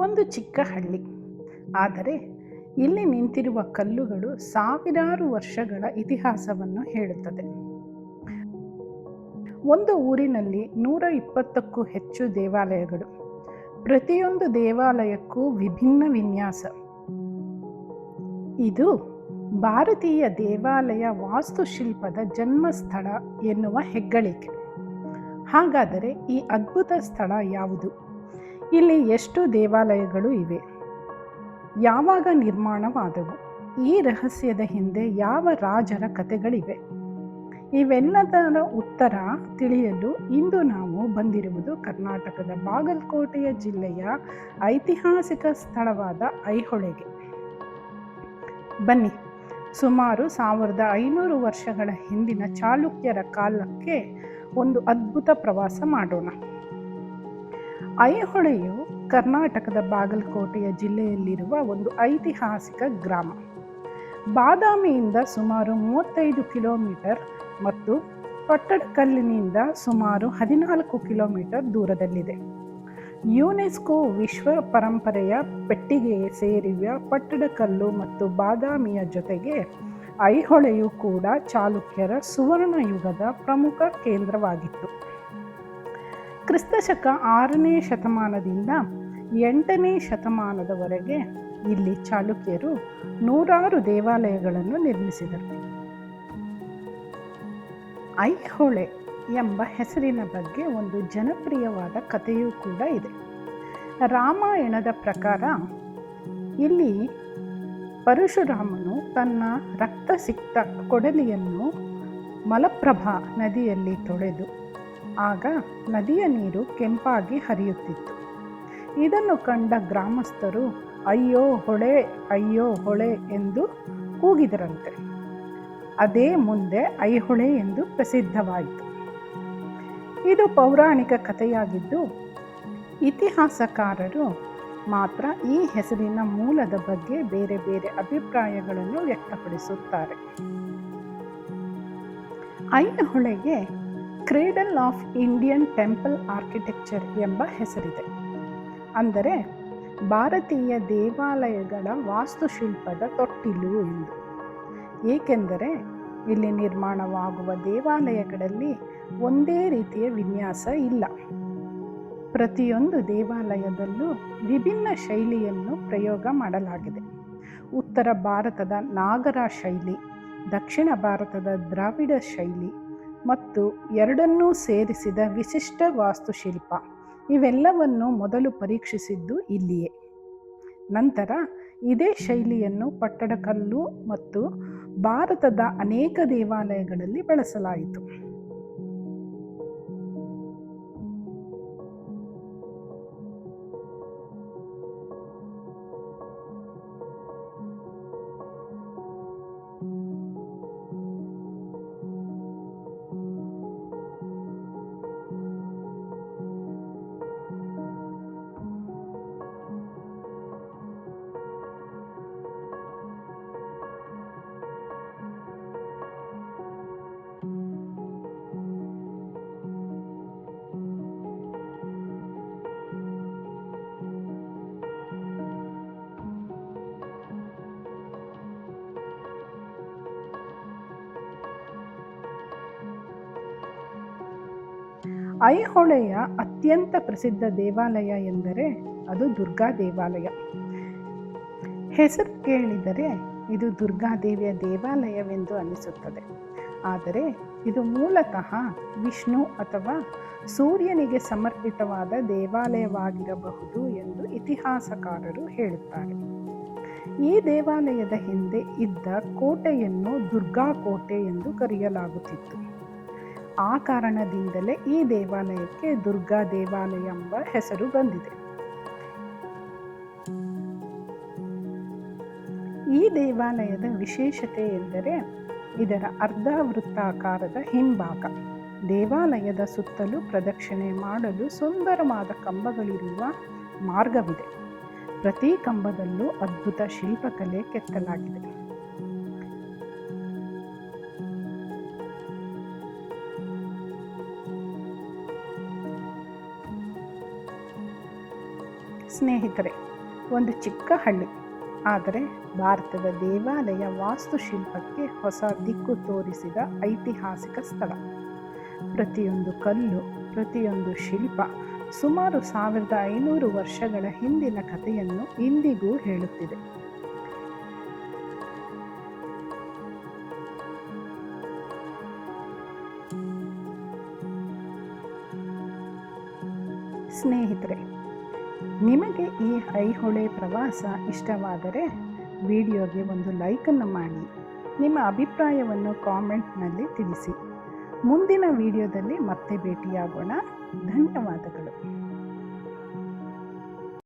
ಒಂದು ಚಿಕ್ಕ ಹಳ್ಳಿ, ಆದರೆ ಇಲ್ಲಿ ನಿಂತಿರುವ ಕಲ್ಲುಗಳು ಸಾವಿರಾರು ವರ್ಷಗಳ ಇತಿಹಾಸವನ್ನು ಹೇಳುತ್ತದೆ. ಒಂದು ಊರಿನಲ್ಲಿ 120ಕ್ಕೂ ಹೆಚ್ಚು ದೇವಾಲಯಗಳು, ಪ್ರತಿಯೊಂದು ದೇವಾಲಯಕ್ಕೂ ವಿಭಿನ್ನ ವಿನ್ಯಾಸ. ಇದು ಭಾರತೀಯ ದೇವಾಲಯ ವಾಸ್ತುಶಿಲ್ಪದ ಜನ್ಮಸ್ಥಳ ಎನ್ನುವ ಹೆಗ್ಗಳಿಕೆ. ಹಾಗಾದರೆ ಈ ಅದ್ಭುತ ಸ್ಥಳ ಯಾವುದು? ಇಲ್ಲಿ ಎಷ್ಟು ದೇವಾಲಯಗಳು ಇವೆ? ಯಾವಾಗ ನಿರ್ಮಾಣವಾದವು? ಈ ರಹಸ್ಯದ ಹಿಂದೆ ಯಾವ ರಾಜರ ಕಥೆಗಳಿವೆ? ಇವೆಲ್ಲದರ ಉತ್ತರ ತಿಳಿಯಲು ಇಂದು ನಾವು ಬಂದಿರುವುದು ಕರ್ನಾಟಕದ ಬಾಗಲಕೋಟೆಯ ಜಿಲ್ಲೆಯ ಐತಿಹಾಸಿಕ ಸ್ಥಳವಾದ ಐಹೊಳೆಗೆ. ಬನ್ನಿ, ಸುಮಾರು 1500 ವರ್ಷಗಳ ಹಿಂದಿನ ಚಾಲುಕ್ಯರ ಕಾಲಕ್ಕೆ ಒಂದು ಅದ್ಭುತ ಪ್ರವಾಸ ಮಾಡೋಣ. ಐಹೊಳೆಯು ಕರ್ನಾಟಕದ ಬಾಗಲಕೋಟೆಯ ಜಿಲ್ಲೆಯಲ್ಲಿರುವ ಒಂದು ಐತಿಹಾಸಿಕ ಗ್ರಾಮ. ಬಾದಾಮಿಯಿಂದ ಸುಮಾರು 35 ಕಿಲೋಮೀಟರ್ ಮತ್ತು ಪಟ್ಟಡಕಲ್ಲಿನಿಂದ ಸುಮಾರು 14 ಕಿಲೋಮೀಟರ್ ದೂರದಲ್ಲಿದೆ. ಯುನೆಸ್ಕೋ ವಿಶ್ವ ಪರಂಪರೆಯ ಪಟ್ಟಿಗೆಗೆ ಸೇರಿರುವ ಪಟ್ಟಡಕಲ್ಲು ಮತ್ತು ಬಾದಾಮಿಯ ಜೊತೆಗೆ ಐಹೊಳೆಯು ಕೂಡ ಚಾಲುಕ್ಯರ ಸುವರ್ಣ ಯುಗದ ಪ್ರಮುಖ ಕೇಂದ್ರವಾಗಿತ್ತು. ಕ್ರಿಸ್ತಶಕ 6ನೇ ಶತಮಾನದಿಂದ 8ನೇ ಶತಮಾನದವರೆಗೆ ಇಲ್ಲಿ ಚಾಲುಕ್ಯರು ನೂರಾರು ದೇವಾಲಯಗಳನ್ನು ನಿರ್ಮಿಸಿದರು. ಐಹೊಳೆ ಎಂಬ ಹೆಸರಿನ ಬಗ್ಗೆ ಒಂದು ಜನಪ್ರಿಯವಾದ ಕಥೆಯೂ ಕೂಡ ಇದೆ. ರಾಮಾಯಣದ ಪ್ರಕಾರ ಇಲ್ಲಿ ಪರಶುರಾಮನು ತನ್ನ ರಕ್ತಸಿಕ್ತ ಕೊಡಲಿಯನ್ನು ಮಲಪ್ರಭಾ ನದಿಯಲ್ಲಿ ತೊಳೆದು ಆಗ ನದಿಯ ನೀರು ಕೆಂಪಾಗಿ ಹರಿಯುತ್ತಿತ್ತು. ಇದನ್ನು ಕಂಡ ಗ್ರಾಮಸ್ಥರು ಅಯ್ಯೋ ಹೊಳೆ, ಅಯ್ಯೋ ಹೊಳೆ ಎಂದು ಕೂಗಿದರಂತೆ. ಅದೇ ಮುಂದೆ ಐಹೊಳೆ ಎಂದು ಪ್ರಸಿದ್ಧವಾಯಿತು. ಇದು ಪೌರಾಣಿಕ ಕಥೆಯಾಗಿದ್ದು, ಇತಿಹಾಸಕಾರರು ಮಾತ್ರ ಈ ಹೆಸರಿನ ಮೂಲದ ಬಗ್ಗೆ ಬೇರೆ ಬೇರೆ ಅಭಿಪ್ರಾಯಗಳನ್ನು ವ್ಯಕ್ತಪಡಿಸುತ್ತಾರೆ. ಐಹೊಳೆಗೆ cradle of Indian temple architecture ಎಂಬ ಹೆಸರಿದೆ. ಅಂದರೆ ಭಾರತೀಯ ದೇವಾಲಯಗಳ ವಾಸ್ತುಶಿಲ್ಪದ ತೊಟ್ಟಿಲು ಎಂದು. ಏಕೆಂದರೆ ಇಲ್ಲಿ ನಿರ್ಮಾಣವಾಗುವ ದೇವಾಲಯಗಳಲ್ಲಿ ಒಂದೇ ರೀತಿಯ ವಿನ್ಯಾಸ ಇಲ್ಲ. ಪ್ರತಿಯೊಂದು ದೇವಾಲಯದಲ್ಲೂ ವಿಭಿನ್ನ ಶೈಲಿಯನ್ನು ಪ್ರಯೋಗ ಮಾಡಲಾಗಿದೆ. ಉತ್ತರ ಭಾರತದ ನಾಗರ ಶೈಲಿ, ದಕ್ಷಿಣ ಭಾರತದ ದ್ರಾವಿಡ ಶೈಲಿ ಮತ್ತು ಎರಡನ್ನೂ ಸೇರಿಸಿದ ವಿಶಿಷ್ಟ ವಾಸ್ತುಶಿಲ್ಪ, ಇವೆಲ್ಲವನ್ನು ಮೊದಲು ಪರೀಕ್ಷಿಸಿದ್ದು ಇಲ್ಲಿಯೇ. ನಂತರ ಇದೇ ಶೈಲಿಯನ್ನು ಪಟ್ಟಡಕಲ್ಲು ಮತ್ತು ಭಾರತದ ಅನೇಕ ದೇವಾಲಯಗಳಲ್ಲಿ ಬಳಸಲಾಯಿತು. ಐಹೊಳೆಯ ಅತ್ಯಂತ ಪ್ರಸಿದ್ಧ ದೇವಾಲಯ ಎಂದರೆ ಅದು ದುರ್ಗಾ ದೇವಾಲಯ. ಹೆಸರು ಕೇಳಿದರೆ ಇದು ದುರ್ಗಾದೇವಿಯ ದೇವಾಲಯವೆಂದು ಅನಿಸುತ್ತದೆ. ಆದರೆ ಇದು ಮೂಲತಃ ವಿಷ್ಣು ಅಥವಾ ಸೂರ್ಯನಿಗೆ ಸಮರ್ಪಿತವಾದ ದೇವಾಲಯವಾಗಿರಬಹುದು ಎಂದು ಇತಿಹಾಸಕಾರರು ಹೇಳುತ್ತಾರೆ. ಈ ದೇವಾಲಯದ ಹಿಂದೆ ಇದ್ದ ಕೋಟೆಯನ್ನು ದುರ್ಗಾ ಕೋಟೆ ಎಂದು ಕರೆಯಲಾಗುತ್ತಿತ್ತು. ಆ ಕಾರಣದಿಂದಲೇ ಈ ದೇವಾಲಯಕ್ಕೆ ದುರ್ಗಾ ದೇವಾಲಯ ಎಂಬ ಹೆಸರು ಬಂದಿದೆ. ಈ ದೇವಾಲಯದ ವಿಶೇಷತೆ ಎಂದರೆ ಇದರ ಅರ್ಧವೃತ್ತಾಕಾರದ ಹಿಂಭಾಗ. ದೇವಾಲಯದ ಸುತ್ತಲೂ ಪ್ರದಕ್ಷಿಣೆ ಮಾಡಲು ಸುಂದರವಾದ ಕಂಬಗಳಿರುವ ಮಾರ್ಗವಿದೆ. ಪ್ರತಿ ಕಂಬದಲ್ಲೂ ಅದ್ಭುತ ಶಿಲ್ಪಕಲೆ ಕೆತ್ತಲಾಗಿದೆ. ಸ್ನೇಹಿತರೆ, ಒಂದು ಚಿಕ್ಕ ಹಳ್ಳಿ, ಆದರೆ ಭಾರತದ ದೇವಾಲಯ ವಾಸ್ತುಶಿಲ್ಪಕ್ಕೆ ಹೊಸ ದಿಕ್ಕು ತೋರಿಸಿದ ಐತಿಹಾಸಿಕ ಸ್ಥಳ. ಪ್ರತಿಯೊಂದು ಕಲ್ಲು, ಪ್ರತಿಯೊಂದು ಶಿಲ್ಪ ಸುಮಾರು 1500 ವರ್ಷಗಳ ಹಿಂದಿನ ಕಥೆಯನ್ನು ಇಂದಿಗೂ ಹೇಳುತ್ತಿದೆ. ಸ್ನೇಹಿತರೆ, ನಿಮಗೆ ಈ ಐಹೊಳೆ ಪ್ರವಾಸ ಇಷ್ಟವಾದರೆ ವಿಡಿಯೋಗೆ ಒಂದು ಲೈಕನ್ನು ಮಾಡಿ, ನಿಮ್ಮ ಅಭಿಪ್ರಾಯವನ್ನು ಕಾಮೆಂಟ್ನಲ್ಲಿ ತಿಳಿಸಿ. ಮುಂದಿನ ವಿಡಿಯೋದಲ್ಲಿ ಮತ್ತೆ ಭೇಟಿಯಾಗೋಣ. ಧನ್ಯವಾದಗಳು.